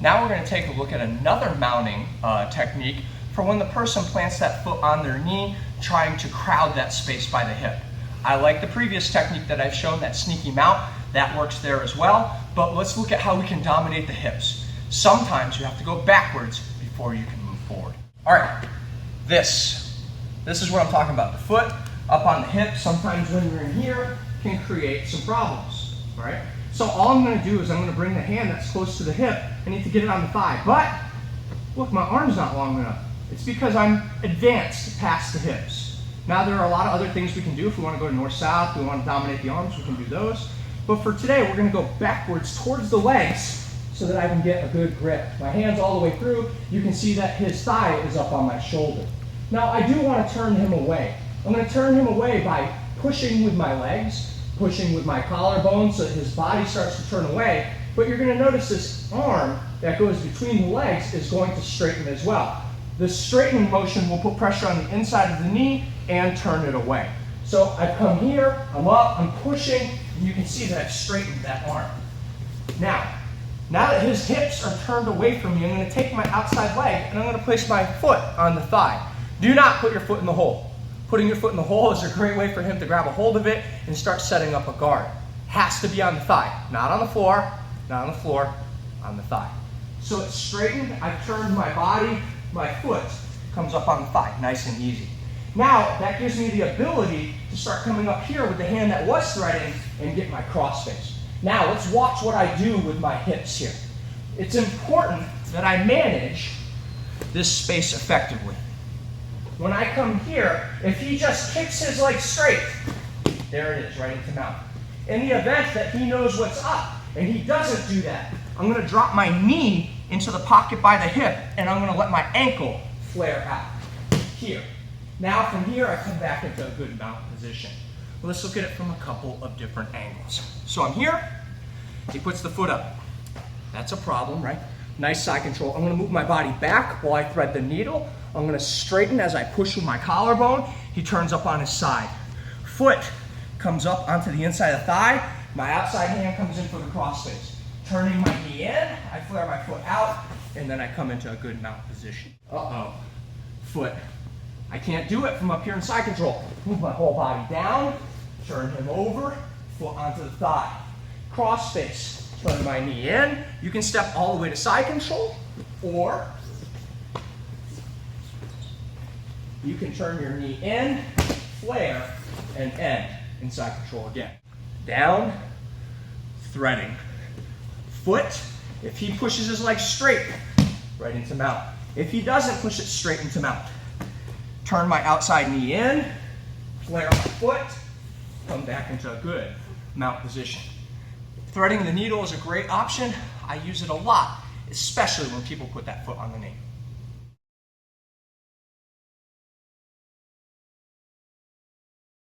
Now we're going to take a look at another mounting technique for when the person plants that foot on their knee, trying to crowd that space by the hip. I like the previous technique that I've shown, that sneaky mount. That works there as well, but let's look at how we can dominate the hips. Sometimes you have to go backwards before you can move forward. All right, this is what I'm talking about. The foot up on the hip, sometimes when you're in here, can create some problems, all right? So all I'm gonna do is I'm gonna bring the hand that's close to the hip. I need to get it on the thigh, but look, my arm's not long enough. It's because I'm advanced past the hips. Now there are a lot of other things we can do. If we want to go to north-south, we want to dominate the arms, we can do those. But for today, we're going to go backwards towards the legs so that I can get a good grip. My hand's all the way through. You can see that his thigh is up on my shoulder. Now I do want to turn him away. I'm going to turn him away by pushing with my legs, pushing with my collarbone so that his body starts to turn away. But you're going to notice this arm that goes between the legs is going to straighten as well. The straightening motion will put pressure on the inside of the knee and turn it away. So I've come here, I'm up, I'm pushing, and you can see that I've straightened that arm. Now that his hips are turned away from me, I'm going to take my outside leg and I'm going to place my foot on the thigh. Do not put your foot in the hole. Putting your foot in the hole is a great way for him to grab a hold of it and start setting up a guard. Has to be on the thigh, not on the floor, not on the floor, on the thigh. So it's straightened, I've turned my body, my foot comes up on the thigh, nice and easy. Now, that gives me the ability to start coming up here with the hand that was threading and get my cross face. Now, let's watch what I do with my hips here. It's important that I manage this space effectively. When I come here, if he just kicks his leg straight, there it is, right into mount. In the event that he knows what's up and he doesn't do that, I'm going to drop my knee into the pocket by the hip, and I'm going to let my ankle flare out here. Now from here, I come back into a good mount position. Let's look at it from a couple of different angles. So I'm here, he puts the foot up. That's a problem, right? Nice side control. I'm going to move my body back while I thread the needle. I'm going to straighten as I push with my collarbone. He turns up on his side. Foot comes up onto the inside of the thigh. My outside hand comes in for the cross face. Turning my knee in, I flare my foot out, and then I come into a good mount position. Foot. I can't do it from up here in side control. Move my whole body down, turn him over, foot onto the thigh. Cross face, turn my knee in. You can step all the way to side control, or you can turn your knee in, flare, and end in side control again. Down, threading. Foot, if he pushes his leg straight, right into mount. If he doesn't push it straight into mount. Turn my outside knee in, flare my foot, come back into a good mount position. Threading the needle is a great option. I use it a lot, especially when people put that foot on the knee.